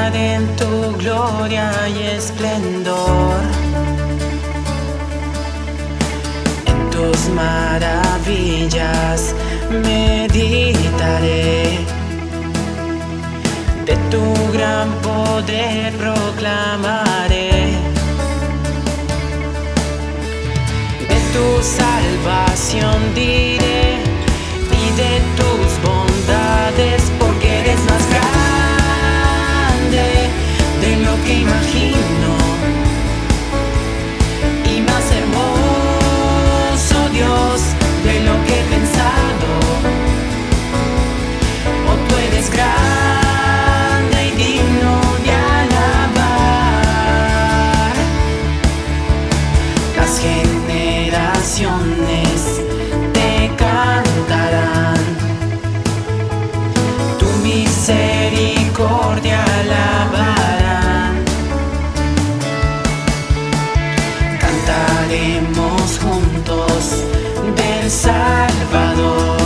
cantar en tu gloria y esplendor. En tus maravillas meditaré, de tu gran poder proclamaré, de tu salvación diré y de tus bondades, porque eres más grande de lo que imagino y más hermoso, Dios, de lo que he pensado. Oh, tú eres grande y digno de alabar. Las generaciones te cantarán, tu misericordia alabarán. Cantaremos juntos del Salvador,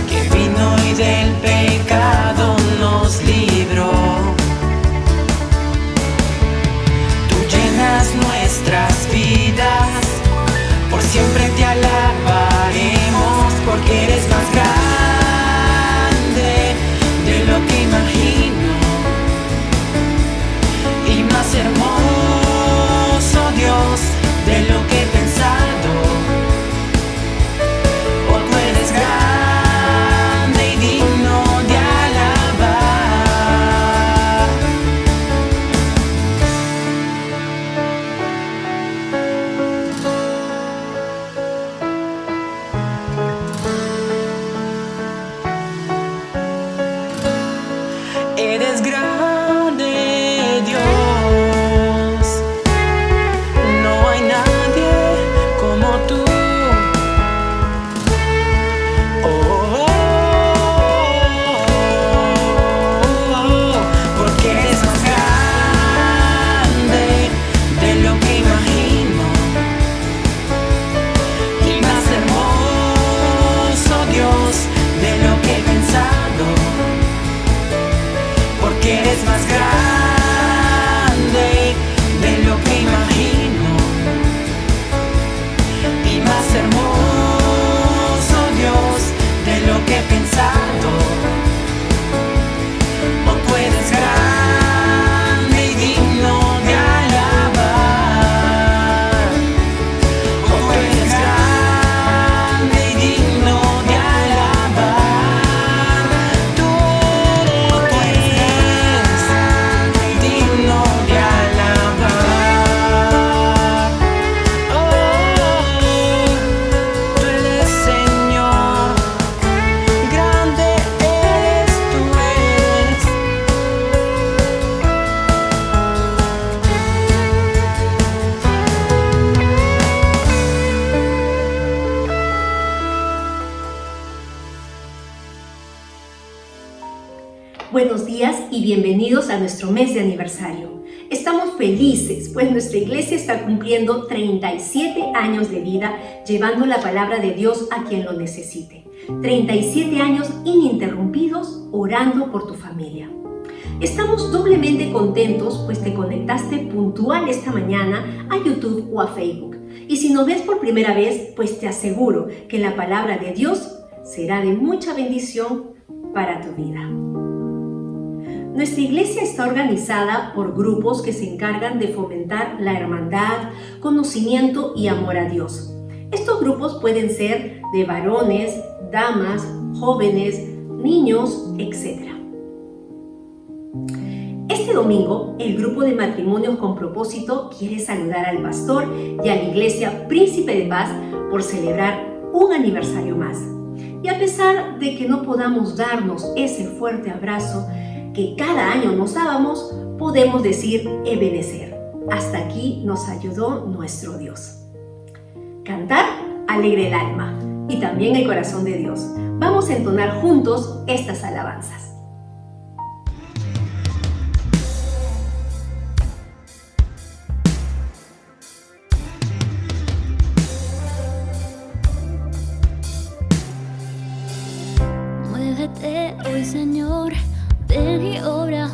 que vino y del pecado nos libró. Tú llenas nuestras vidas, por siempre te alabaremos, porque eres más grande de lo que imagino y más hermoso, Dios, de lo que he pensado. Oh, tú eres grande y digno de alabar. Eres grande, Dios, no hay nadie como tú. Oh, porque eres más grande de lo que imagino y más hermoso, Dios, de lo que he pensado. Porque eres más grande de lo que imagino y más hermoso, Dios, de lo que he pensado. Oh, tú eres grande y digno de alabar. Oh, tú eres grande y digno de alabar. Tú eres digno de alabar. Oh, tú eres Señor, grande eres, tú eres. Buenos días y bienvenidos a nuestro mes de aniversario. Estamos felices, pues nuestra iglesia está cumpliendo 37 años de vida, llevando la palabra de Dios a quien lo necesite. 37 años ininterrumpidos orando por tu familia. Estamos doblemente contentos, pues te conectaste puntual esta mañana a YouTube o a Facebook. Y si nos ves por primera vez, pues te aseguro que la palabra de Dios será de mucha bendición para tu vida. Nuestra iglesia está organizada por grupos que se encargan de fomentar la hermandad, conocimiento y amor a Dios. Estos grupos pueden ser de varones, damas, jóvenes, niños, etc. Este domingo, el grupo de matrimonios con propósito quiere saludar al pastor y a la iglesia Príncipe de Paz por celebrar un aniversario más. Y a pesar de que no podamos darnos ese fuerte abrazo que cada año nos dábamos, podemos decir Ebenezer. Hasta aquí nos ayudó nuestro Dios. Cantar alegra el alma y también el corazón de Dios. Vamos a entonar juntos estas alabanzas. Muévete hoy, Señor, ven y obra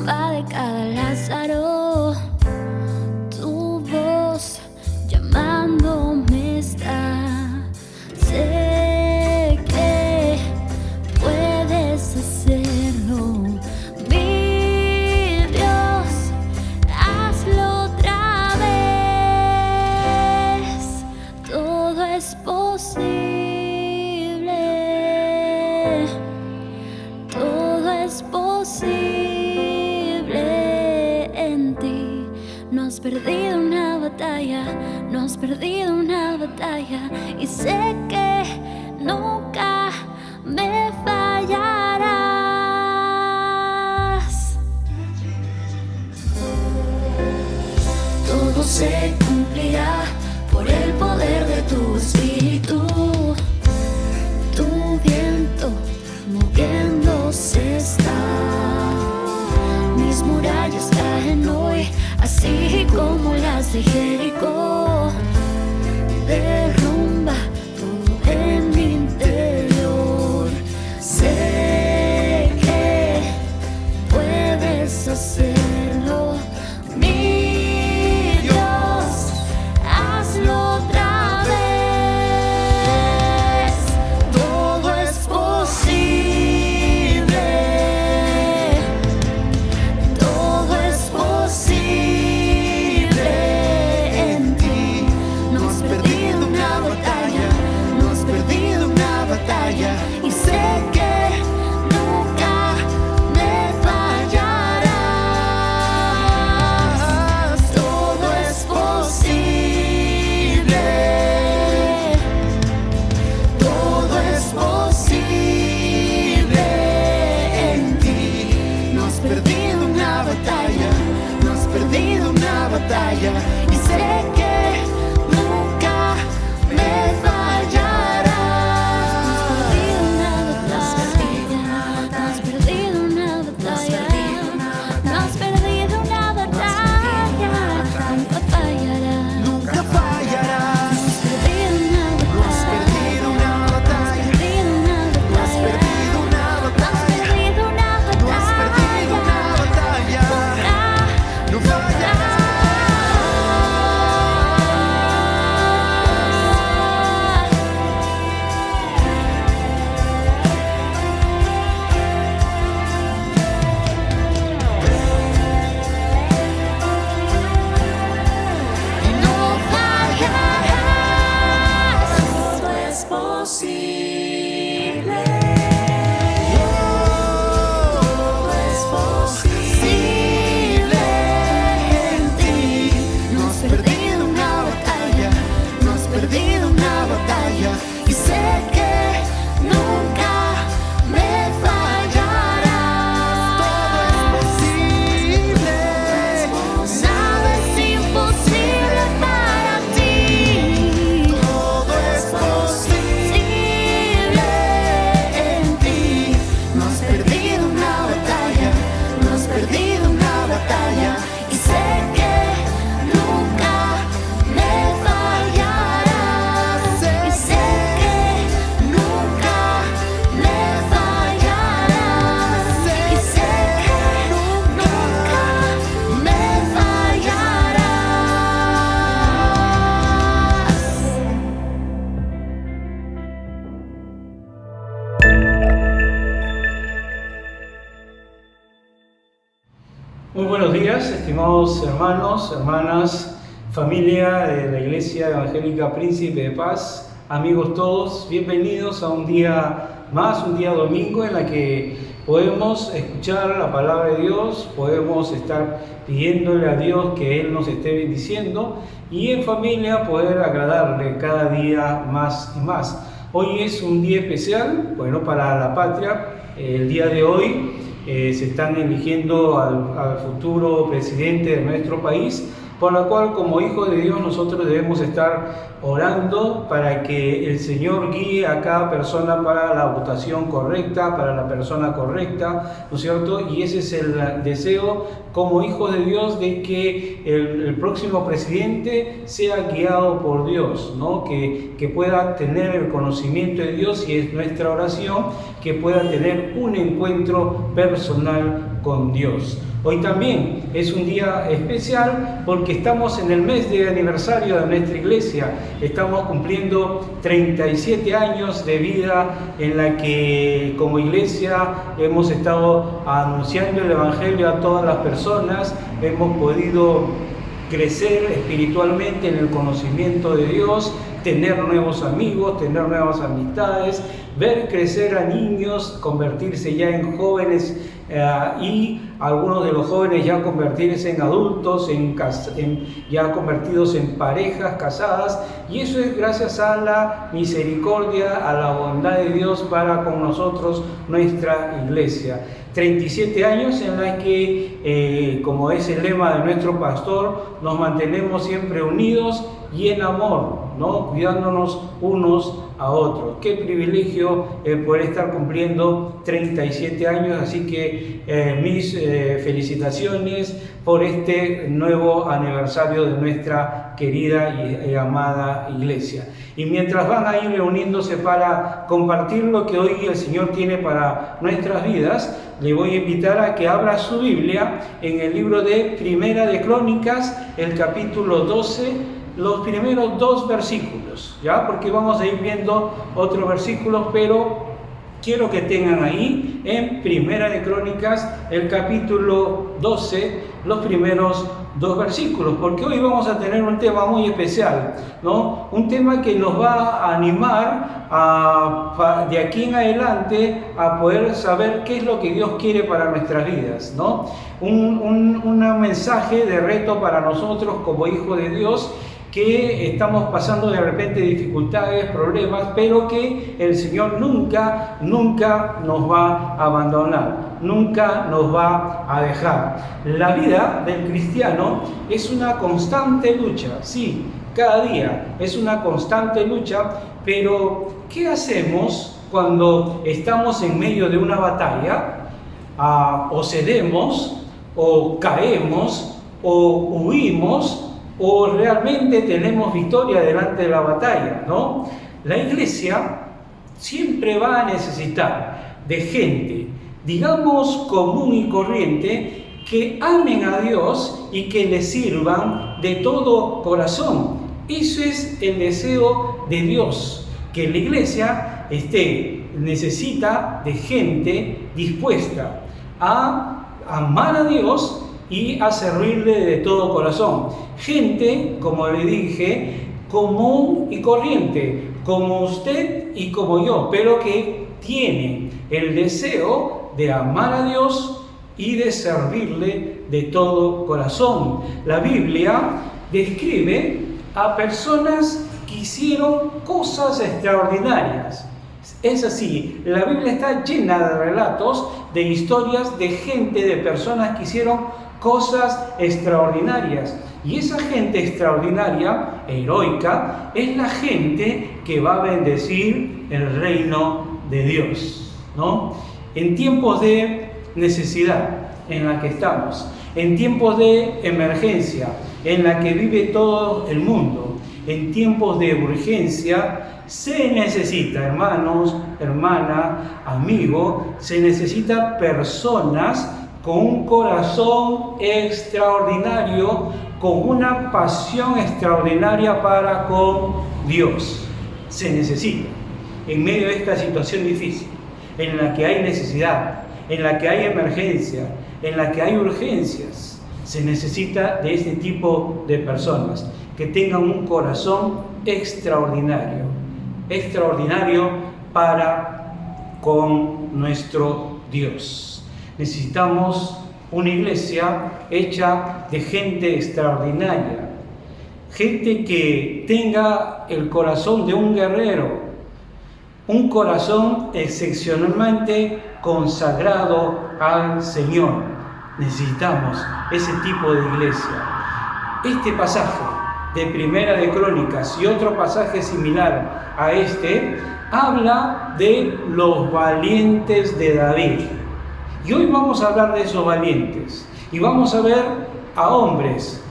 tumba de cada Lázaro, tu voz llamándome está. Sé que puedes hacerlo, mi Dios, hazlo otra vez. Todo es posible, todo es posible en ti. No has perdido una batalla, no has perdido una batalla, y sé que nunca me fallarás. Todo se cumplirá por el poder de tu espíritu. Tu viento moviéndose está. Mis murallas caen hoy, así como las de Jericó. Derrumba todo en mi interior. Sé que puedes hacerlo, mi Dios, hazlo otra vez. Todo es posible, todo es posible en ti. No has perdido una batalla, no has perdido una batalla, y sé que nunca me fallarás. Todo es posible, todo es posible en ti. No has perdido una batalla, no has perdido una batalla, y sé que nunca me fallarás. No has perdido una batalla, no has perdido una batalla, no has perdido una batalla, nunca fallarás. Nunca fallarás. No has perdido una No has perdido una batalla. no has perdido una No has batalla, perdido una batalla. no has perdido una No has perdido una batalla. No fallarás. No fallarás. Todo es posible. Todo es posible en ti. No has perdido una batalla, no has perdido una batalla, y sé que nunca me fallarás. Todo es posible. Nada es imposible para ti. Todo es posible en ti. No has perdido una batalla, no has perdido una batalla, y sé que nunca me fallarás. Y sé que nunca me fallarás. Y sé que nunca me fallarás. Muy buenos días, estimados hermanos, hermanas, familia de la Iglesia Evangélica Príncipe de Paz, amigos todos, bienvenidos a un día más, un día domingo en la que podemos escuchar la palabra de Dios, podemos estar pidiéndole a Dios que Él nos esté bendiciendo y en familia poder agradarle cada día más y más. Hoy es un día especial, bueno, para la patria. El día de hoy se están eligiendo al futuro presidente de nuestro país, por la cual como hijos de Dios nosotros debemos estar orando para que el Señor guíe a cada persona para la votación correcta, para la persona correcta, ¿no es cierto? Y ese es el deseo como hijos de Dios, de que el próximo presidente sea guiado por Dios, ¿no? Que pueda tener el conocimiento de Dios, y es nuestra oración que pueda tener un encuentro personal con Dios. Hoy también es un día especial porque estamos en el mes de aniversario de nuestra iglesia. Estamos cumpliendo 37 años de vida en la que como iglesia hemos estado anunciando el Evangelio a todas las personas. Hemos podido crecer espiritualmente en el conocimiento de Dios, tener nuevos amigos, tener nuevas amistades, ver crecer a niños, convertirse ya en jóvenes y algunos de los jóvenes ya convertirse en adultos, ya convertidos en parejas casadas, y eso es gracias a la misericordia, a la bondad de Dios para con nosotros, nuestra iglesia. 37 años en la que, como es el lema de nuestro pastor, nos mantenemos siempre unidos y en amor, ¿no? Cuidándonos unos a otros. Qué privilegio poder estar cumpliendo 37 años, así que mis felicitaciones por este nuevo aniversario de nuestra querida y amada iglesia. Y mientras van a ir reuniéndose para compartir lo que hoy el Señor tiene para nuestras vidas, le voy a invitar a que abra su Biblia en el libro de Primera de Crónicas, el capítulo 12, los primeros 2 versículos, ¿ya? Porque vamos a ir viendo otros versículos, pero quiero que tengan ahí en Primera de Crónicas, el capítulo 12, los primeros 2 versículos, porque hoy vamos a tener un tema muy especial, ¿no? Un tema que nos va a animar de aquí en adelante a poder saber qué es lo que Dios quiere para nuestras vidas, ¿no? Un mensaje de reto para nosotros como hijos de Dios, que estamos pasando de repente dificultades, problemas, pero que el Señor nunca nos va a abandonar, nunca nos va a dejar. La vida del cristiano es una constante lucha, sí, cada día es una constante lucha, pero ¿qué hacemos cuando estamos en medio de una batalla? O cedemos, o caemos, o huimos, o realmente tenemos victoria delante de la batalla, ¿no? La iglesia siempre va a necesitar de gente, digamos, común y corriente, que amen a Dios y que le sirvan de todo corazón. Eso es el deseo de Dios, que la iglesia necesita de gente dispuesta a amar a Dios y a servirle de todo corazón. Gente, como le dije, común y corriente, como usted y como yo, pero que tienen el deseo de amar a Dios y de servirle de todo corazón. La Biblia describe a personas que hicieron cosas extraordinarias. Es así, la Biblia está llena de relatos, de historias de gente, de personas que hicieron cosas extraordinarias. Y esa gente extraordinaria, heroica, es la gente que va a bendecir el reino de Dios, ¿no? En tiempos de necesidad en la que estamos, en tiempos de emergencia en la que vive todo el mundo, en tiempos de urgencia, se necesita, hermanos, hermana, amigo, se necesita personas con un corazón extraordinario, con una pasión extraordinaria para con Dios. Se necesita, en medio de esta situación difícil, en la que hay necesidad, en la que hay emergencia, en la que hay urgencias, se necesita de este tipo de personas que tengan un corazón extraordinario, extraordinario para con nuestro Dios. Necesitamos una iglesia hecha de gente extraordinaria, gente que tenga el corazón de un guerrero, un corazón excepcionalmente consagrado al Señor. Necesitamos ese tipo de iglesia. Este pasaje de Primera de Crónicas y otro pasaje similar a este habla de los valientes de David. Y hoy vamos a hablar de esos valientes y vamos a ver a hombres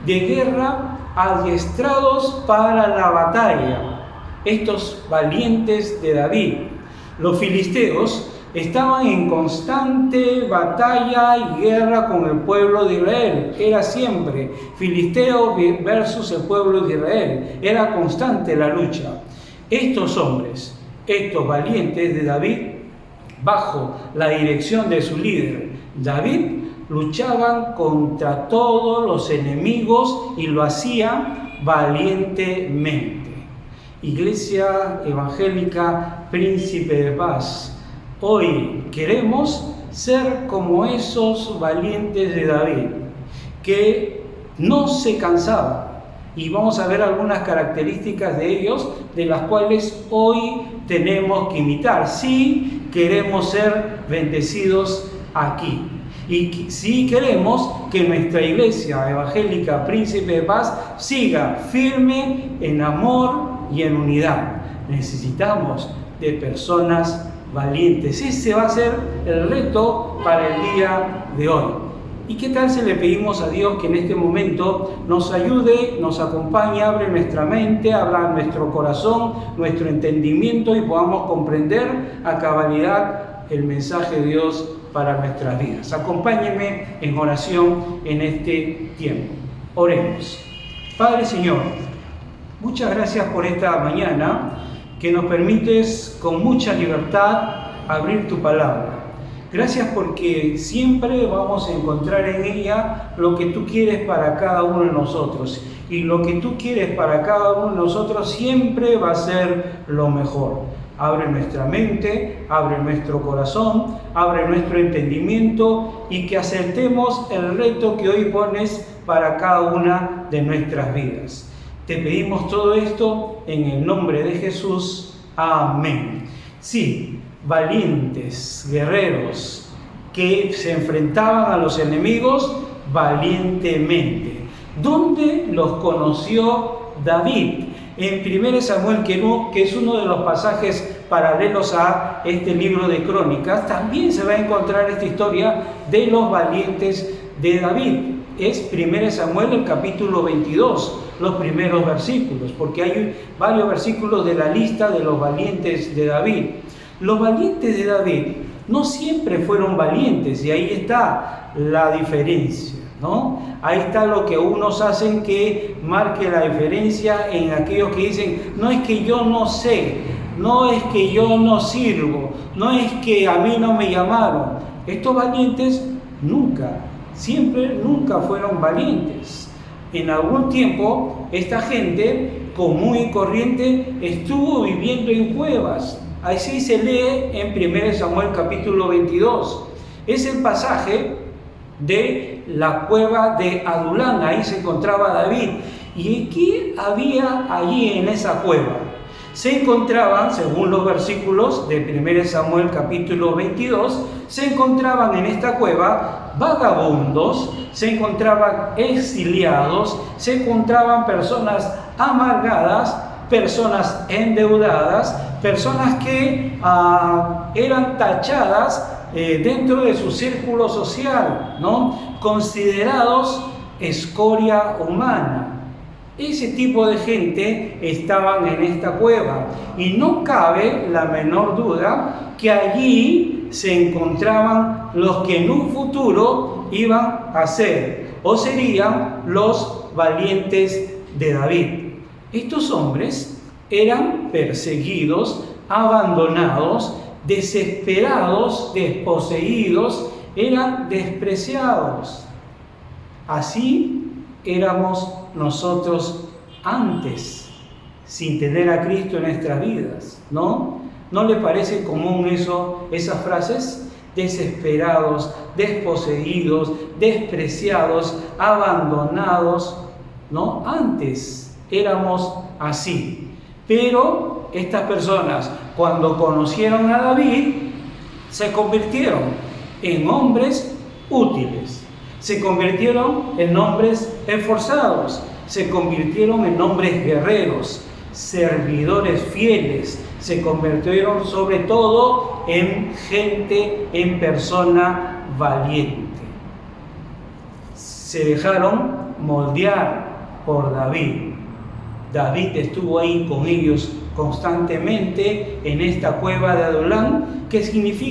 de guerra adiestrados para la batalla. Estos valientes de David. Los filisteos estaban en constante batalla y guerra con el pueblo de Israel. Era siempre Filisteo versus el pueblo de Israel. Era constante la lucha. Estos hombres, estos valientes de David, bajo la dirección de su líder David, luchaban contra todos los enemigos y lo hacían valientemente. Iglesia Evangélica Príncipe de Paz, hoy queremos ser como esos valientes de David, que no se cansaban. Y vamos a ver algunas características de ellos, de las cuales hoy tenemos que imitar, si queremos ser bendecidos aquí. Y si queremos que nuestra Iglesia Evangélica Príncipe de Paz siga firme en amor y en unidad. Necesitamos de personas valientes. Ese va a ser el reto para el día de hoy. ¿Y qué tal si le pedimos a Dios que en este momento nos ayude, nos acompañe, abre nuestra mente, abra nuestro corazón, nuestro entendimiento y podamos comprender a cabalidad el mensaje de Dios para nuestras vidas? Acompáñenme en oración en este tiempo. Oremos. Padre Señor, muchas gracias por esta mañana que nos permites con mucha libertad abrir tu palabra. Gracias porque siempre vamos a encontrar en ella lo que tú quieres para cada uno de nosotros. Y lo que tú quieres para cada uno de nosotros siempre va a ser lo mejor. Abre nuestra mente, abre nuestro corazón, abre nuestro entendimiento y que aceptemos el reto que hoy pones para cada una de nuestras vidas. Te pedimos todo esto en el nombre de Jesús. Amén. Sí, valientes, guerreros, que se enfrentaban a los enemigos valientemente. ¿Dónde los conoció David? En 1 Samuel, que es uno de los pasajes paralelos a este libro de Crónicas, también se va a encontrar esta historia de los valientes de David. Es 1 Samuel, el capítulo 22, los primeros versículos, porque hay varios versículos de la lista de los valientes de David. Los valientes de David no siempre fueron valientes, y ahí está la diferencia, ¿no? Ahí está lo que unos hacen que marque la diferencia en aquellos que dicen, no es que yo no sé, no es que yo no sirvo, no es que a mí no me llamaron. Estos valientes nunca fueron valientes. En algún tiempo esta gente común y corriente estuvo viviendo en cuevas. Así se lee en 1 Samuel capítulo 22. Es el pasaje de la cueva de Adulán. Ahí se encontraba David. ¿Y qué había allí en esa cueva? Se encontraban, según los versículos de 1 Samuel capítulo 22, se encontraban en esta cueva vagabundos, se encontraban exiliados, se encontraban personas amargadas, personas endeudadas, personas que eran tachadas dentro de su círculo social, ¿no? Considerados escoria humana. Ese tipo de gente estaban en esta cueva y no cabe la menor duda que allí se encontraban los que en un futuro iban a ser o serían los valientes de David. Estos hombres eran perseguidos, abandonados, desesperados, desposeídos, eran despreciados. Así éramos nosotros antes, sin tener a Cristo en nuestras vidas, ¿no? ¿No le parece común esas frases? Desesperados, desposeídos, despreciados, abandonados, ¿no? Antes éramos así. Pero estas personas, cuando conocieron a David, se convirtieron en hombres útiles, se convirtieron en hombres esforzados, se convirtieron en hombres guerreros, servidores fieles, se convirtieron sobre todo en gente, en persona valiente. Se dejaron moldear por David. David estuvo ahí con ellos constantemente en esta cueva de Adulam, que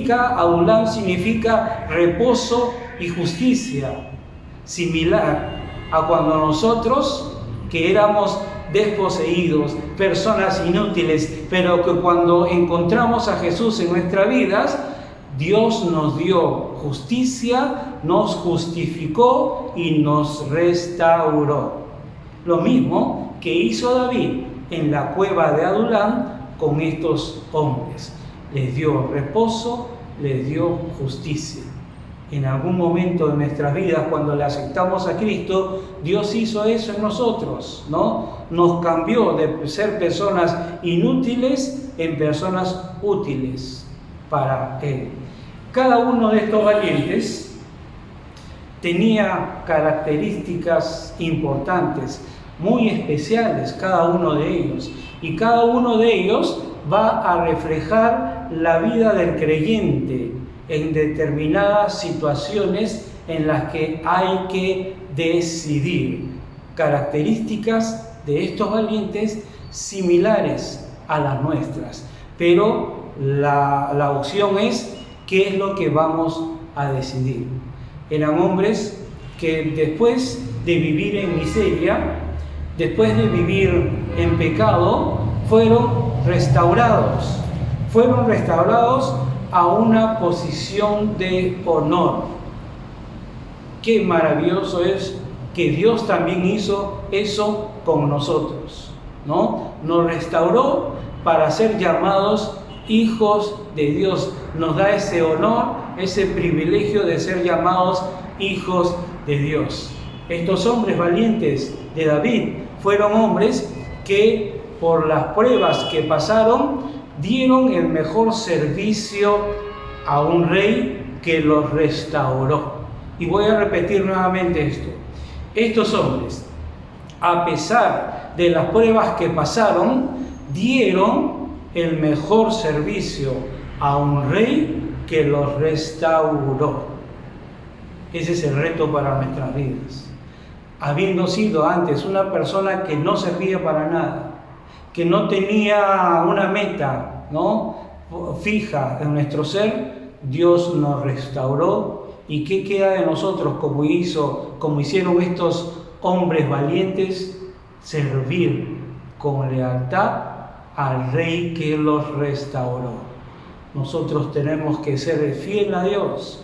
Adulam significa reposo y justicia, similar a cuando nosotros, que éramos desposeídos, personas inútiles, pero que cuando encontramos a Jesús en nuestras vidas, Dios nos dio justicia, nos justificó y nos restauró. Lo mismo que hizo David en la cueva de Adulam con estos hombres. Les dio reposo, les dio justicia. En algún momento de nuestras vidas, cuando le aceptamos a Cristo, Dios hizo eso en nosotros, ¿no? Nos cambió de ser personas inútiles en personas útiles para Él. Cada uno de estos valientes tenía características importantes, muy especiales, cada uno de ellos. Y cada uno de ellos va a reflejar la vida del creyente en determinadas situaciones en las que hay que decidir. Características de estos valientes similares a las nuestras, pero la opción es qué es lo que vamos a decidir. Eran hombres que después de vivir en miseria, después de vivir en pecado, fueron restaurados a una posición de honor. Qué maravilloso es que Dios también hizo eso con nosotros, ¿no? Nos restauró para ser llamados hijos de Dios. Nos da ese honor, ese privilegio de ser llamados hijos de Dios. Estos hombres valientes de David fueron hombres que por las pruebas que pasaron dieron el mejor servicio a un rey que los restauró. Y voy a repetir nuevamente esto. Estos hombres, a pesar de las pruebas que pasaron, dieron el mejor servicio a un rey que los restauró. Ese es el reto para nuestras vidas. Habiendo sido antes una persona que no servía para nada, que no tenía una meta, ¿no?, fija en nuestro ser, Dios nos restauró. ¿Y qué queda de nosotros como hicieron estos hombres valientes? Servir con lealtad al Rey que los restauró. Nosotros tenemos que ser fieles a Dios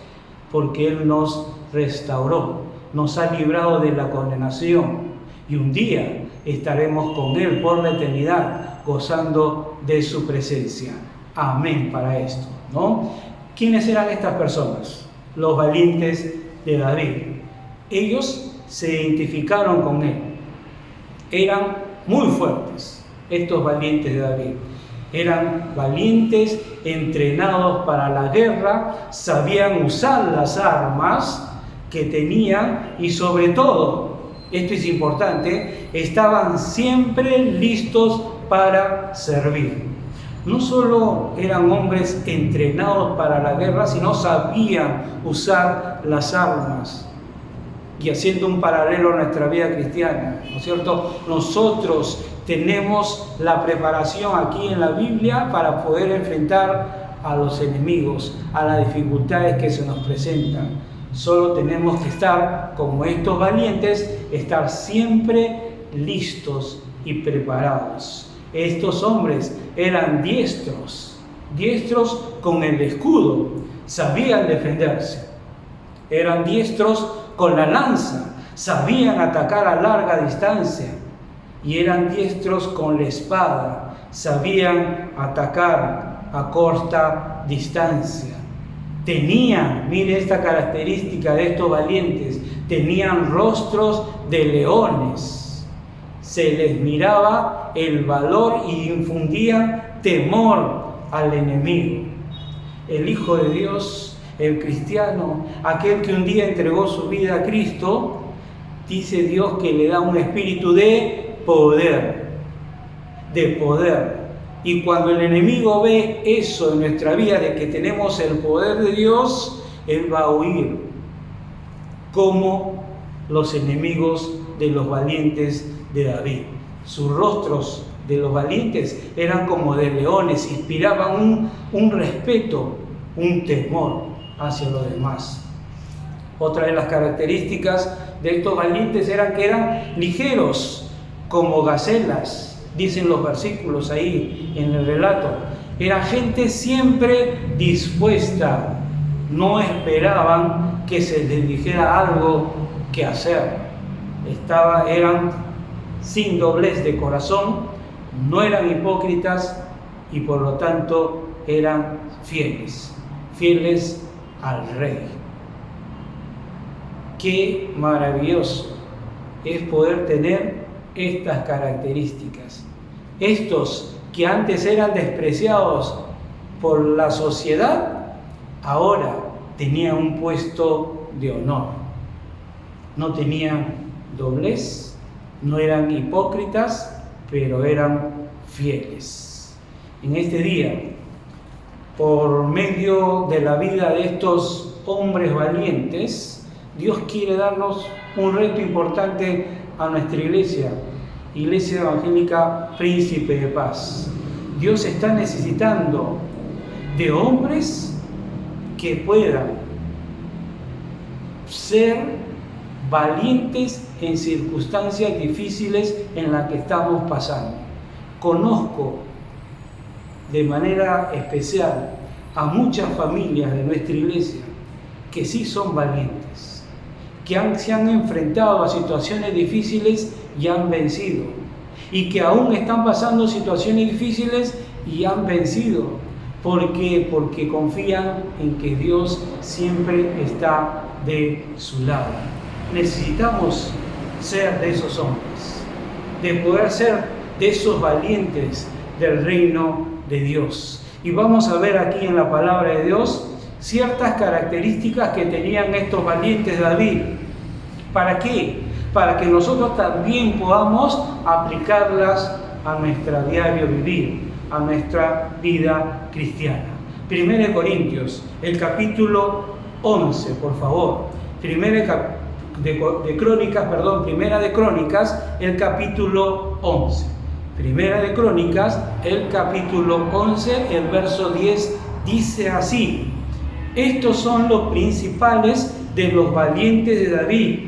porque Él nos restauró, nos ha librado de la condenación y un día estaremos con Él por la eternidad gozando de su presencia. Amén para esto, ¿no? ¿Quiénes eran estas personas? Los valientes de David. Ellos se identificaron con Él. Eran muy fuertes, estos valientes de David. Eran valientes, entrenados para la guerra, sabían usar las armas que tenían y sobre todo, esto es importante, estaban siempre listos para servir. No solo eran hombres entrenados para la guerra, sino sabían usar las armas. Y haciendo un paralelo a nuestra vida cristiana, ¿no es cierto? Nosotros tenemos la preparación aquí en la Biblia para poder enfrentar a los enemigos, a las dificultades que se nos presentan. Solo tenemos que estar, como estos valientes, estar siempre listos y preparados. Estos hombres eran diestros con el escudo, sabían defenderse. Eran diestros con la lanza, sabían atacar a larga distancia. Y eran diestros con la espada, sabían atacar a corta distancia. Tenían, mire esta característica de estos valientes, tenían rostros de leones. Se les miraba el valor y infundían temor al enemigo. El Hijo de Dios, el cristiano, aquel que un día entregó su vida a Cristo, dice Dios que le da un espíritu de poder. Y cuando el enemigo ve eso en nuestra vida, de que tenemos el poder de Dios, él va a huir, como los enemigos de los valientes de David. Sus rostros de los valientes eran como de leones, inspiraban un respeto, un temor hacia los demás. Otra de las características de estos valientes eran que eran ligeros, como gacelas, dicen los versículos ahí en el relato. Era gente siempre dispuesta, no esperaban que se les dijera algo que hacer. Eran sin doblez de corazón, no eran hipócritas y por lo tanto eran fieles al Rey. Qué maravilloso es poder tener estas características. Estos que antes eran despreciados por la sociedad, ahora tenían un puesto de honor. No tenían doblez, no eran hipócritas, pero eran fieles. En este día, por medio de la vida de estos hombres valientes, Dios quiere darnos un reto importante a nuestra iglesia evangélica Príncipe de Paz. Dios está necesitando de hombres que puedan ser valientes en circunstancias difíciles en las que estamos pasando. Conozco de manera especial a muchas familias de nuestra iglesia que sí son valientes, que se han enfrentado a situaciones difíciles y han vencido, y que aún están pasando situaciones difíciles y han vencido. ¿Por qué? Porque confían en que Dios siempre está de su lado. Necesitamos ser de esos hombres, de poder ser de esos valientes del reino de Dios. Y vamos a ver aquí en la palabra de Dios ciertas características que tenían estos valientes de David. ¿Para qué? Para que nosotros también podamos aplicarlas a nuestro diario vivir, a nuestra vida cristiana. 1 Corintios, el capítulo 11, por favor. Primera de Crónicas, el capítulo 11. Primera de Crónicas, el capítulo 11, el verso 10, dice así: estos son los principales de los valientes de David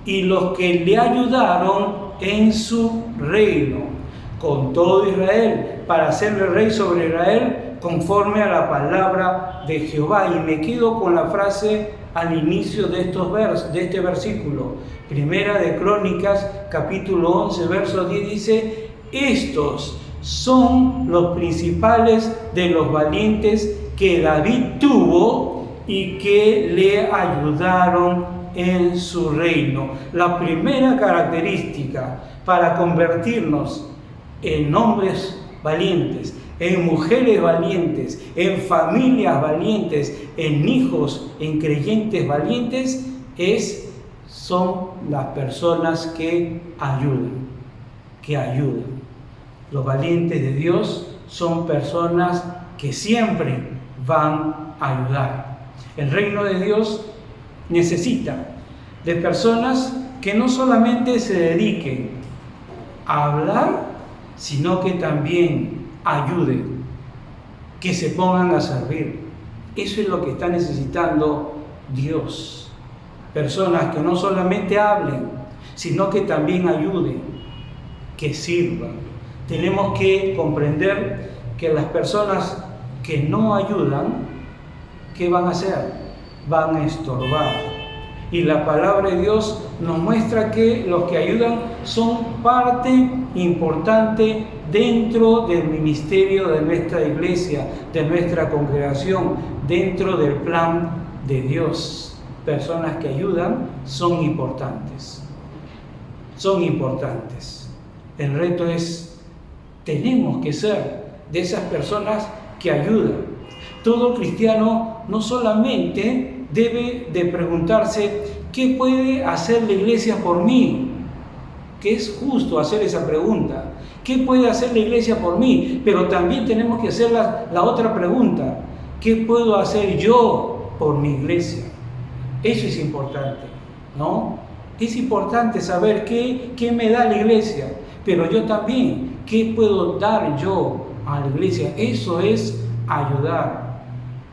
y los que le ayudaron en su reino con todo Israel, para hacerle rey sobre Israel conforme a la palabra de Jehová. Y me quedo con la frase al inicio de este versículo. Primera de Crónicas, capítulo 11, verso 10 dice: estos son los principales de los valientes que David tuvo y que le ayudaron en su reino. La primera característica para convertirnos en hombres valientes, en mujeres valientes, en familias valientes, en hijos, en creyentes valientes, son las personas que ayudan. Los valientes de Dios son personas que siempre van a ayudar. El reino de Dios necesita de personas que no solamente se dediquen a hablar, sino que también ayuden, que se pongan a servir. Eso es lo que está necesitando Dios. Personas que no solamente hablen, sino que también ayuden, que sirvan. Tenemos que comprender que las personas que no ayudan, ¿qué van a hacer? Van a estorbar. Y la palabra de Dios nos muestra que los que ayudan son parte importante dentro del ministerio de nuestra iglesia, de nuestra congregación, dentro del plan de Dios. Personas que ayudan son importantes. Son importantes. El reto es, tenemos que ser de esas personas que ayudan. Todo cristiano no solamente debe de preguntarse ¿qué puede hacer la iglesia por mí? Que es justo hacer esa pregunta. ¿Qué puede hacer la iglesia por mí? Pero también tenemos que hacer la otra pregunta. ¿Qué puedo hacer yo por mi iglesia? Eso es importante, ¿no? Es importante saber qué me da la iglesia. pero yo también, ¿qué puedo dar yo a la iglesia? Eso es ayudar.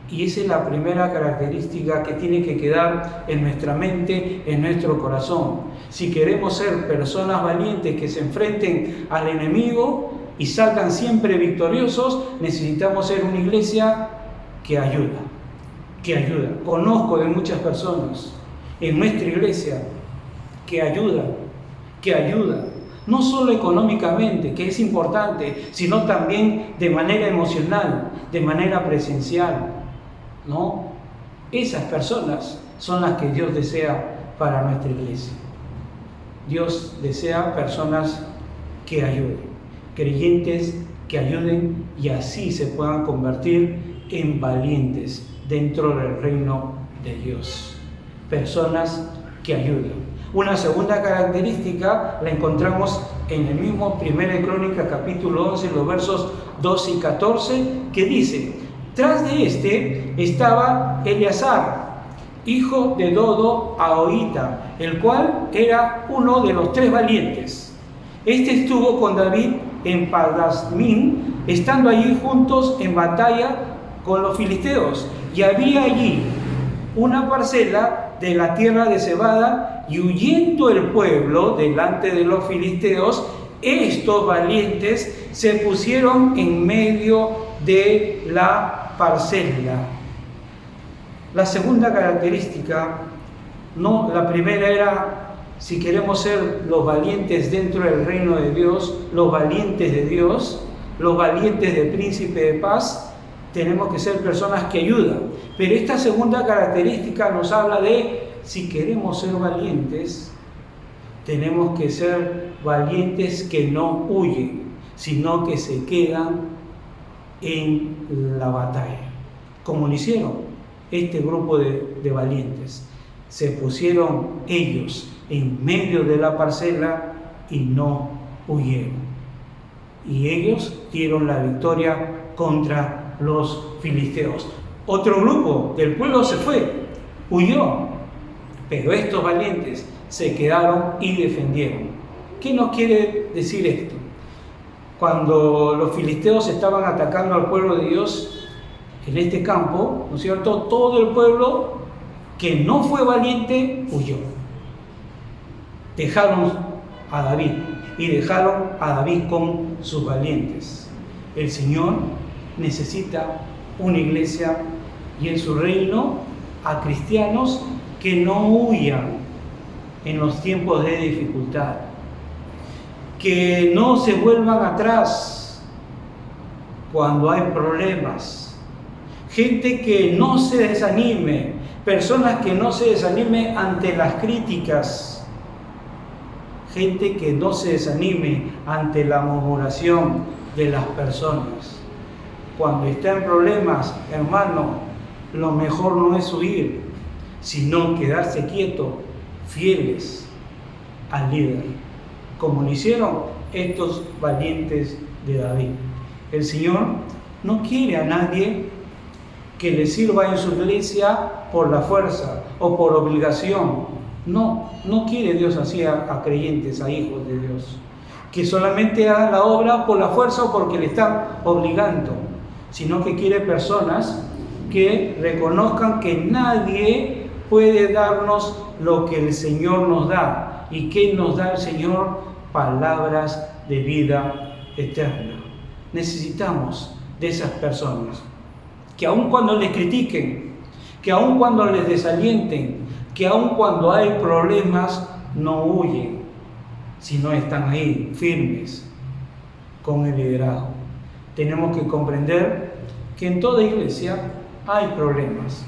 Y esa es la primera característica que tiene que quedar en nuestra mente, en nuestro corazón. Si queremos ser personas valientes que se enfrenten al enemigo y salgan siempre victoriosos, necesitamos ser una iglesia que ayuda, que ayuda. Conozco de muchas personas en nuestra iglesia que ayudan, no solo económicamente, que es importante, sino también de manera emocional, de manera presencial, ¿no? Esas personas son las que Dios desea para nuestra iglesia. Dios desea personas que ayuden, creyentes que ayuden y así se puedan convertir en valientes dentro del reino de Dios. Personas que ayudan. Una segunda característica la encontramos en el mismo 1 Crónicas capítulo 11, los versos 12 y 14, que dice: tras de este estaba Eleazar, hijo de Dodo Ahohita, el cual era uno de los 3 valientes. Este estuvo con David en Padasmín, estando allí juntos en batalla con los filisteos, y había allí una parcela de la tierra de cebada, y huyendo el pueblo delante de los filisteos, estos valientes se pusieron en medio de la parcela. La segunda característica, no, la primera era, si queremos ser los valientes dentro del reino de Dios, los valientes de Dios, los valientes del príncipe de paz, tenemos que ser personas que ayudan. Pero esta segunda característica nos habla de, si queremos ser valientes, tenemos que ser valientes que no huyen, sino que se quedan en la batalla, como lo hicieron este grupo de valientes. Se pusieron ellos en medio de la parcela y no huyeron. Y ellos dieron la victoria contra los filisteos. Otro grupo del pueblo se fue, huyó, pero estos valientes se quedaron y defendieron. ¿Qué nos quiere decir esto? Cuando los filisteos estaban atacando al pueblo de Dios en este campo, ¿no es cierto?, todo el pueblo que no fue valiente huyó. Dejaron a David y dejaron a David con sus valientes. El Señor necesita una iglesia y en su reino a cristianos que no huyan en los tiempos de dificultad, que no se vuelvan atrás cuando hay problemas, gente que no se desanime, personas que no se desanimen ante las críticas, gente que no se desanime ante la murmuración de las personas. Cuando está en problemas, hermano, lo mejor no es huir, sino quedarse quieto, fieles al líder, como lo hicieron estos valientes de David. El Señor no quiere a nadie que le sirva en su iglesia por la fuerza o por obligación. No quiere Dios así a creyentes, a hijos de Dios, que solamente hagan la obra por la fuerza o porque le están obligando, sino que quiere personas que reconozcan que nadie puede darnos lo que el Señor nos da. ¿Y qué nos da el Señor? Palabras de vida eterna. Necesitamos de esas personas que aun cuando les critiquen, que aun cuando les desalienten, que aun cuando hay problemas, no huyen, sino están ahí firmes con el liderazgo. Tenemos que comprender que en toda iglesia hay problemas.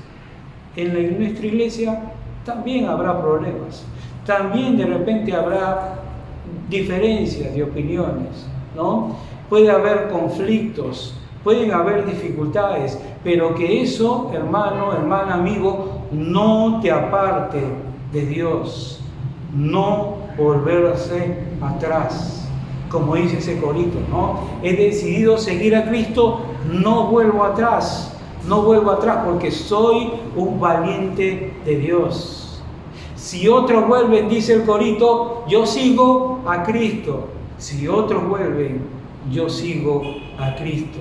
En nuestra iglesia también habrá problemas. También de repente habrá diferencias de opiniones, ¿no? Puede haber conflictos, pueden haber dificultades, pero que eso, hermano, hermana, amigo, no te aparte de Dios. No volverse atrás, como dice ese corito, ¿no? He decidido seguir a Cristo, no vuelvo atrás. No vuelvo atrás porque soy un valiente de Dios. Si otros vuelven, dice el corito, yo sigo a Cristo. Si otros vuelven, yo sigo a Cristo.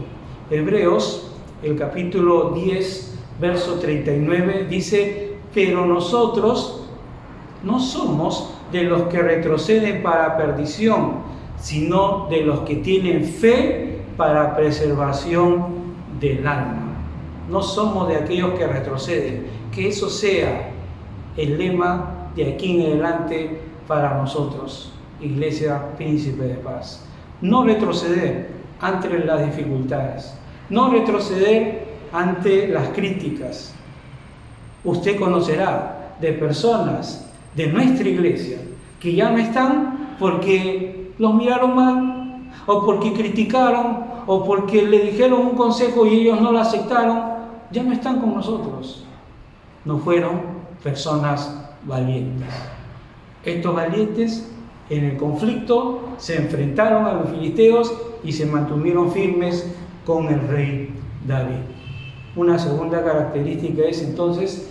Hebreos, el capítulo 10, verso 39, dice: pero nosotros no somos de los que retroceden para perdición, sino de los que tienen fe para preservación del alma. No somos de aquellos que retroceden. Que eso sea el lema de aquí en adelante para nosotros, Iglesia Príncipe de Paz. No retroceder ante las dificultades, no retroceder ante las críticas. Usted conocerá de personas de nuestra iglesia que ya no están porque los miraron mal, o porque criticaron, o porque le dijeron un consejo y ellos no lo aceptaron. Ya no están con nosotros. No fueron personas valientes. Estos valientes en el conflicto se enfrentaron a los filisteos y se mantuvieron firmes con el rey David. Una segunda característica es entonces: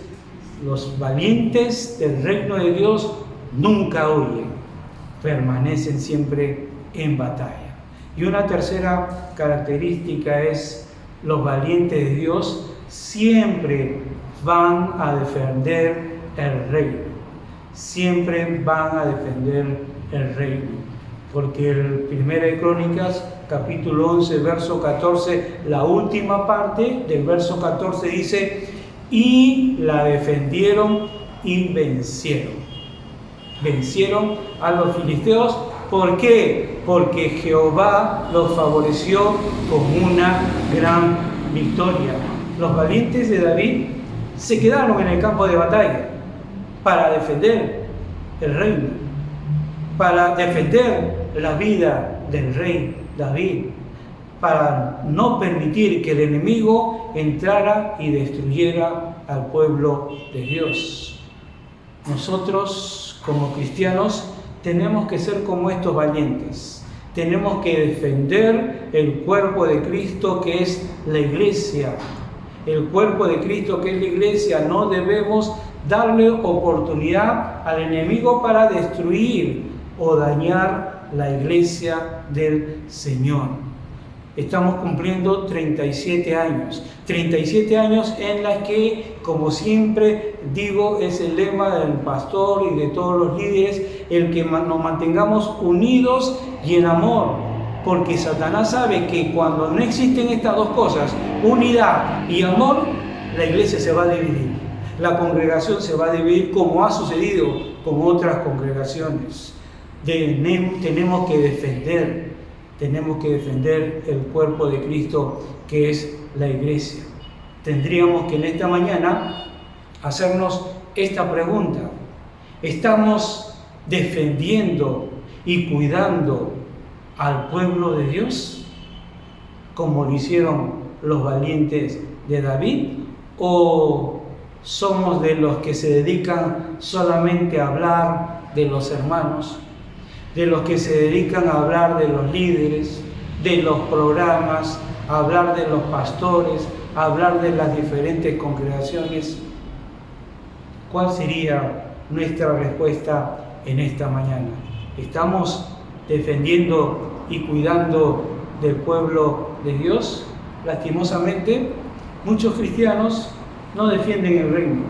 los valientes del reino de Dios nunca huyen, permanecen siempre en batalla. Y una tercera característica es: los valientes de Dios siempre van a defender el reino, siempre van a defender el reino, porque el 1 de Crónicas, capítulo 11, verso 14, la última parte del verso 14 dice: y la defendieron y vencieron. Vencieron a los filisteos. ¿Por qué? Porque Jehová los favoreció con una gran victoria. Los valientes de David se quedaron en el campo de batalla para defender el reino, para defender la vida del rey David, para no permitir que el enemigo entrara y destruyera al pueblo de Dios. Nosotros, como cristianos, tenemos que ser como estos valientes. Tenemos que defender el cuerpo de Cristo, que es la iglesia. El cuerpo de Cristo, que es la iglesia. No debemos darle oportunidad al enemigo para destruir o dañar la iglesia del Señor. Estamos cumpliendo 37 años. 37 años en las que, como siempre digo, es el lema del pastor y de todos los líderes, el que nos mantengamos unidos y en amor. Porque Satanás sabe que cuando no existen estas dos cosas, unidad y amor, la iglesia se va a dividir. La congregación se va a dividir, como ha sucedido con otras congregaciones. Tenemos que defender el cuerpo de Cristo, que es la iglesia. Tendríamos que en esta mañana hacernos esta pregunta: ¿estamos defendiendo y cuidando al pueblo de Dios como lo hicieron los valientes de David? ¿O somos de los que se dedican solamente a hablar de los hermanos, de los que se dedican a hablar de los líderes, de los programas, a hablar de los pastores, a hablar de las diferentes congregaciones? ¿Cuál sería nuestra respuesta en esta mañana? ¿Estamos defendiendo y cuidando del pueblo de Dios? Lastimosamente, muchos cristianos no defienden el reino,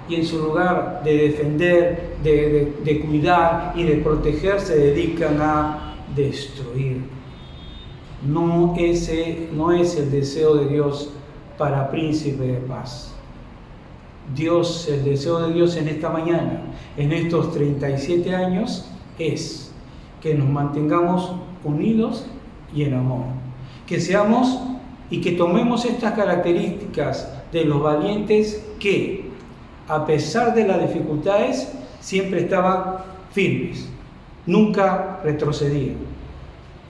y en su lugar de defender, de cuidar y de proteger, se dedican a destruir. No es el deseo de Dios para Príncipe de Paz. El deseo de Dios en esta mañana, en estos 37 años, es que nos mantengamos unidos y en amor. Que seamos y que tomemos estas características de los valientes que, a pesar de las dificultades, siempre estaban firmes, nunca retrocedían.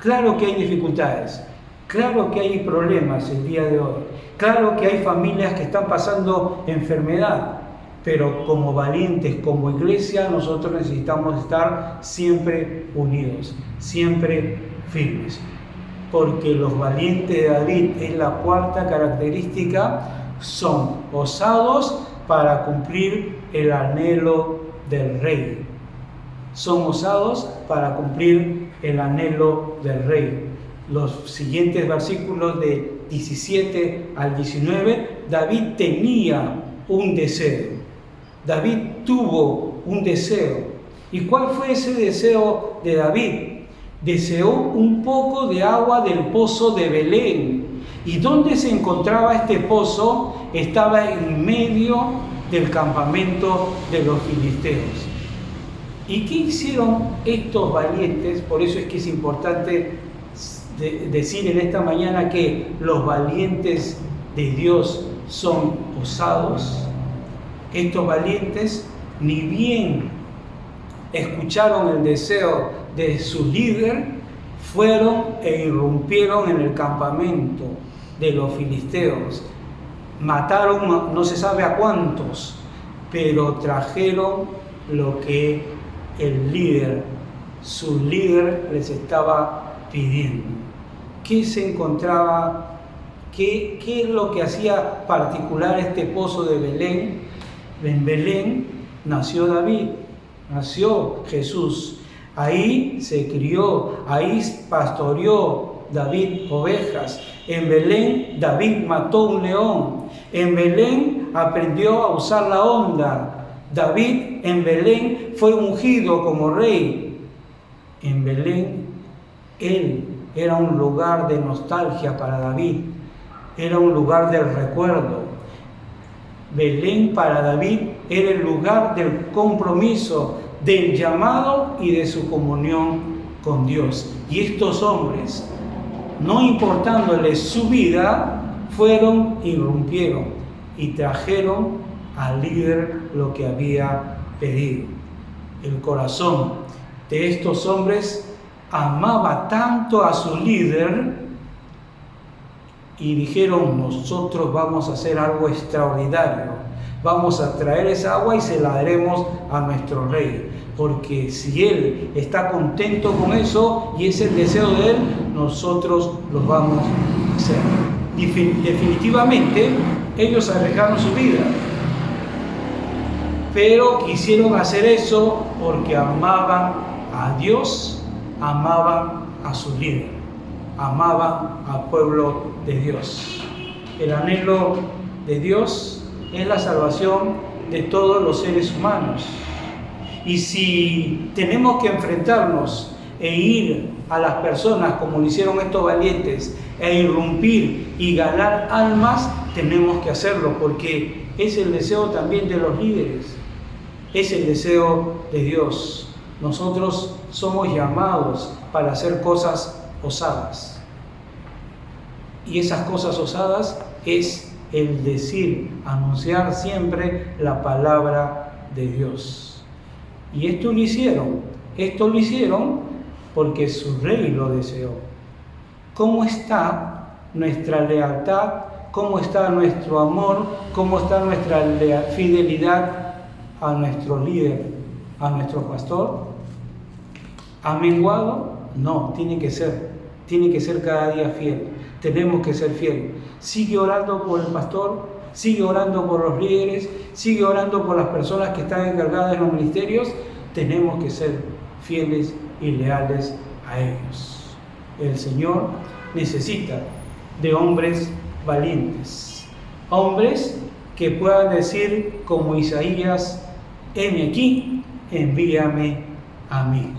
Claro que hay dificultades, claro que hay problemas el día de hoy, claro que hay familias que están pasando enfermedad, pero como valientes, como iglesia, nosotros necesitamos estar siempre unidos, siempre firmes. Porque los valientes de David, es la cuarta característica, son osados para cumplir el anhelo del rey. son osados para cumplir el anhelo del rey. Los siguientes versículos de 17 al 19, David tenía un deseo. David tuvo un deseo. ¿Y cuál fue ese deseo de David? Deseó un poco de agua del pozo de Belén. ¿Y dónde se encontraba este pozo? Estaba en medio del campamento de los filisteos. ¿Y qué hicieron estos valientes? Por eso es que es importante decir en esta mañana que los valientes de Dios son osados. Estos valientes ni bien escucharon el deseo de su líder, fueron e irrumpieron en el campamento de los filisteos. Mataron no se sabe a cuántos, pero trajeron lo que el líder, su líder les estaba pidiendo. ¿Qué se encontraba? ¿Qué es lo que hacía particular este pozo de Belén? En Belén nació David, nació Jesús. Ahí se crió, ahí pastoreó David ovejas. En Belén David mató un león. En Belén aprendió a usar la honda. David en Belén fue ungido como rey. En Belén él era un lugar de nostalgia para David, era un lugar del recuerdo. Belén para David era el lugar del compromiso, del llamado y de su comunión con Dios. Y estos hombres, no importándoles su vida, irrumpieron y trajeron al líder lo que había pedido. El corazón de estos hombres amaba tanto a su líder y dijeron: nosotros vamos a hacer algo extraordinario, vamos a traer esa agua y se la daremos a nuestro rey, porque si él está contento con eso y es el deseo de él, nosotros lo vamos a hacer. Definitivamente ellos arriesgaron su vida, pero quisieron hacer eso porque amaban a Dios, amaban a su líder, amaban al pueblo de Dios. El anhelo de Dios es la salvación de todos los seres humanos. Y si tenemos que enfrentarnos e ir a las personas como lo hicieron estos valientes, e irrumpir y ganar almas, tenemos que hacerlo, porque es el deseo también de los líderes, es el deseo de Dios. Nosotros somos llamados para hacer cosas osadas. Y esas cosas osadas es el decir, anunciar siempre la palabra de Dios. Y esto lo hicieron porque su rey lo deseó. ¿Cómo está nuestra lealtad? ¿Cómo está nuestro amor? ¿Cómo está nuestra fidelidad a nuestro líder, a nuestro pastor? ¿Ha menguado? No, tiene que ser cada día fiel. Tenemos que ser fieles. Sigue orando por el pastor, sigue orando por los líderes, sigue orando por las personas que están encargadas en los ministerios. Tenemos que ser fieles y leales a ellos. El Señor necesita de hombres valientes, hombres que puedan decir como Isaías: heme aquí, envíame a mí.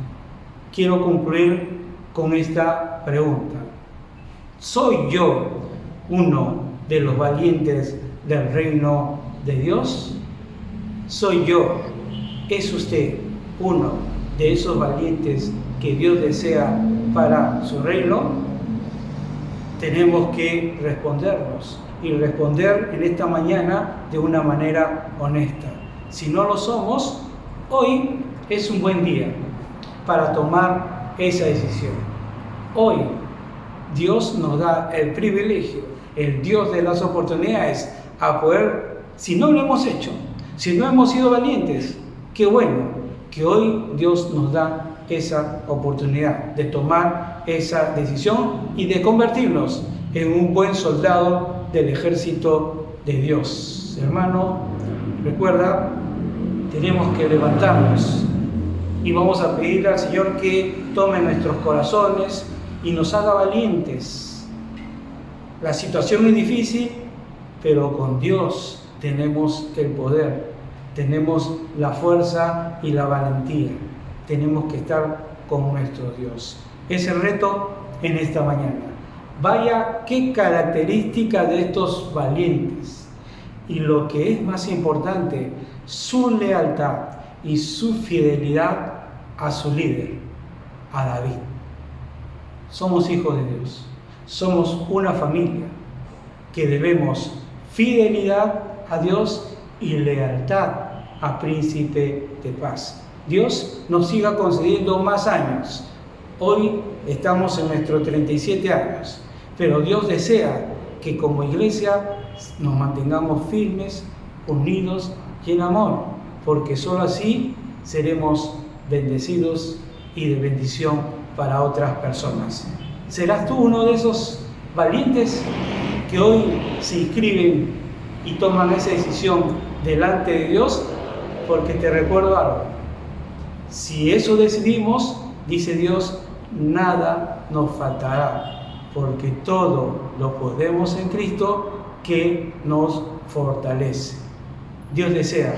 Quiero concluir con esta pregunta: ¿soy yo uno de los valientes del reino de Dios? ¿Soy yo? ¿Es usted uno de esos valientes que Dios desea para su reino? Tenemos que respondernos y responder en esta mañana de una manera honesta. Si no lo somos, hoy es un buen día para tomar esa decisión. Hoy Dios nos da el privilegio, el Dios de las oportunidades, a poder, si no lo hemos hecho, si no hemos sido valientes, qué bueno que hoy Dios nos da esa oportunidad de tomar esa decisión y de convertirnos en un buen soldado del ejército de Dios. Hermano, recuerda, tenemos que levantarnos y vamos a pedirle al Señor que tome nuestros corazones y nos haga valientes. La situación es difícil, pero con Dios tenemos el poder, tenemos la fuerza y la valentía. Tenemos que estar con nuestro Dios. Es el reto en esta mañana. Vaya qué característica de estos valientes. Y lo que es más importante, su lealtad y su fidelidad a su líder, a David. Somos hijos de Dios. Somos una familia que debemos fidelidad a Dios y lealtad a Príncipe de Paz. Dios nos siga concediendo más años. Hoy estamos en nuestros 37 años, pero Dios desea que como iglesia nos mantengamos firmes, unidos y en amor, porque solo así seremos bendecidos y de bendición para otras personas. ¿Serás tú uno de esos valientes que hoy se inscriben y toman esa decisión delante de Dios? Porque te recuerdo algo. Si eso decidimos, dice Dios, nada nos faltará, porque todo lo podemos en Cristo que nos fortalece. Dios desea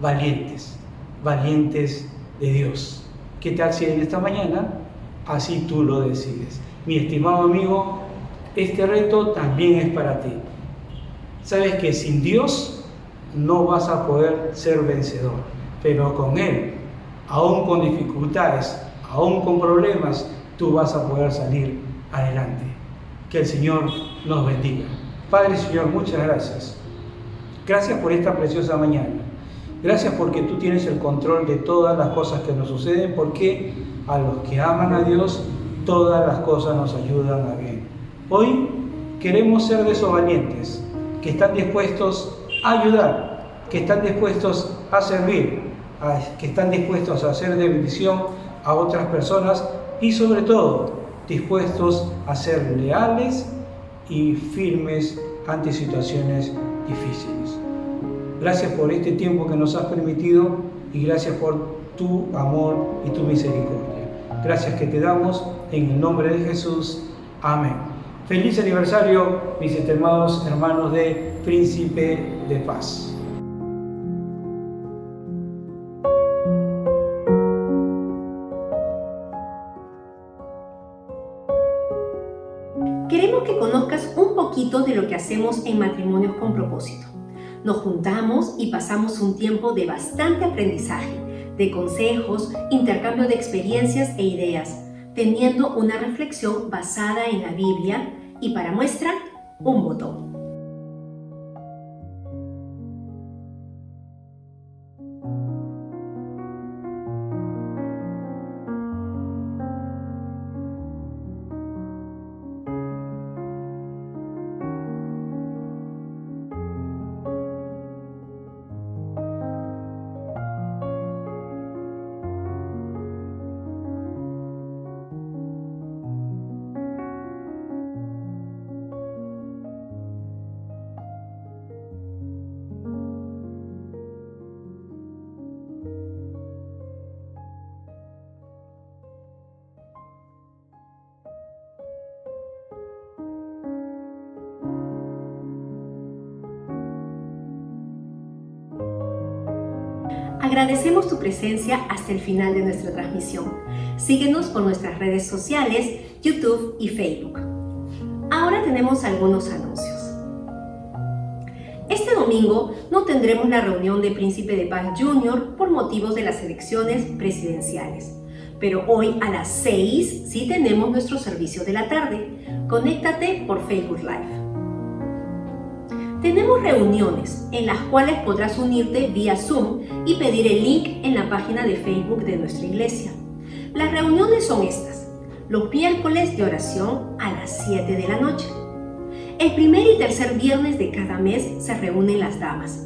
valientes, valientes de Dios. ¿Qué tal si en esta mañana así tú lo decides? Mi estimado amigo, este reto también es para ti. Sabes que sin Dios no vas a poder ser vencedor, pero con Él, aún con dificultades, aún con problemas, tú vas a poder salir adelante. Que el Señor nos bendiga. Padre, Señor, muchas gracias. Gracias por esta preciosa mañana. Gracias porque tú tienes el control de todas las cosas que nos suceden, porque a los que aman a Dios, todas las cosas nos ayudan a bien. Hoy queremos ser de esos valientes que están dispuestos a ayudar, que están dispuestos a servir, que están dispuestos a hacer de bendición a otras personas y sobre todo dispuestos a ser leales y firmes ante situaciones difíciles. Gracias por este tiempo que nos has permitido y gracias por tu amor y tu misericordia. Gracias que te damos en el nombre de Jesús. Amén. Feliz aniversario, mis estimados hermanos de Príncipe de Paz. Queremos que conozcas un poquito de lo que hacemos en Matrimonios con Propósito. Nos juntamos y pasamos un tiempo de bastante aprendizaje, de consejos, intercambio de experiencias e ideas, teniendo una reflexión basada en la Biblia y para muestra, un botón. Agradecemos tu presencia hasta el final de nuestra transmisión. Síguenos por nuestras redes sociales, YouTube y Facebook. Ahora tenemos algunos anuncios. Este domingo no tendremos la reunión de Príncipe de Paz Junior por motivos de las elecciones presidenciales. Pero hoy a las 6 sí tenemos nuestro servicio de la tarde. Conéctate por Facebook Live. Tenemos reuniones en las cuales podrás unirte vía Zoom y pedir el link en la página de Facebook de nuestra iglesia. Las reuniones son estas: los miércoles de oración a las 7 de la noche. El primer y tercer viernes de cada mes se reúnen las damas.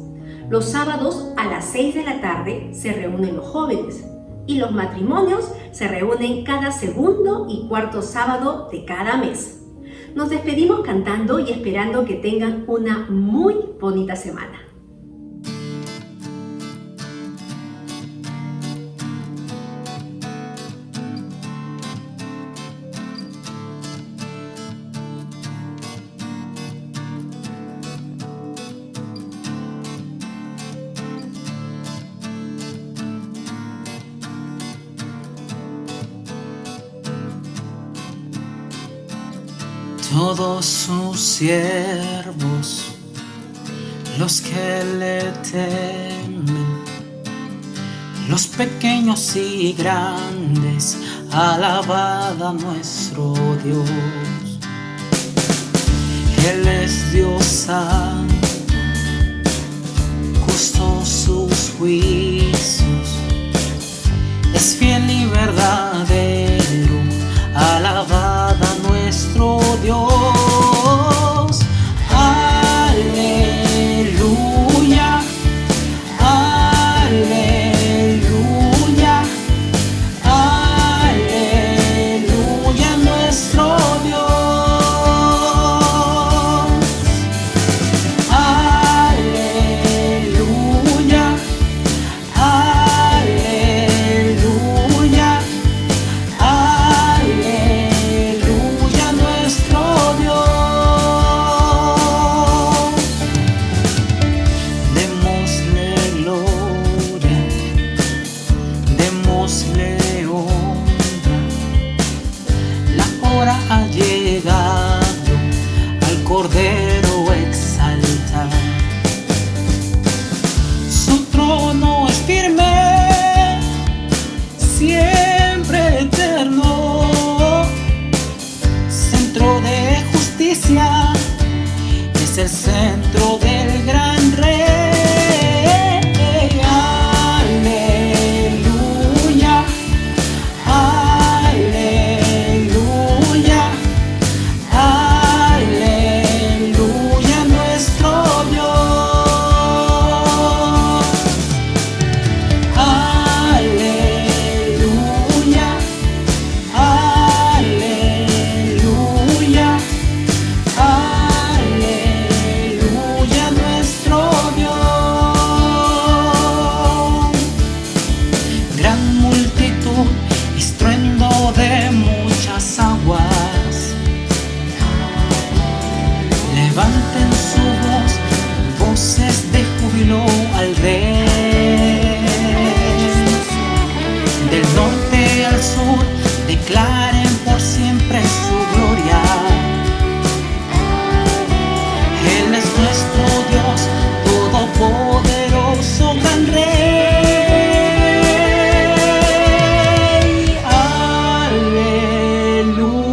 Los sábados a las 6 de la tarde se reúnen los jóvenes. Y los matrimonios se reúnen cada segundo y cuarto sábado de cada mes. Nos despedimos cantando y esperando que tengan una muy bonita semana. Todos sus siervos, los que le temen, los pequeños y grandes, alabad a nuestro Dios. Él es Dios santo, justo sus juicios, es fiel y verdadero, alabad a nuestro Dios. Aleluya, aleluya, aleluya, nuestro Dios. Aleluya, aleluya, aleluya, nuestro Dios. Démosle gloria, démosle honra. La hora ha llegado al Cordero exaltar. Su trono es firme, siempre eterno, centro de justicia, es el centro del gran rey. Aleluya, aleluya, aleluya, nuestro Dios. Aleluya, aleluya, aleluya, nuestro Dios. Gran multitud, estruendo de muchas aguas, levanten su voz, voces de júbilo al Rey. Del norte al sur, declaren por siempre su gloria. Él es nuestro Dios, todopoderoso, gran Rey. Aleluya.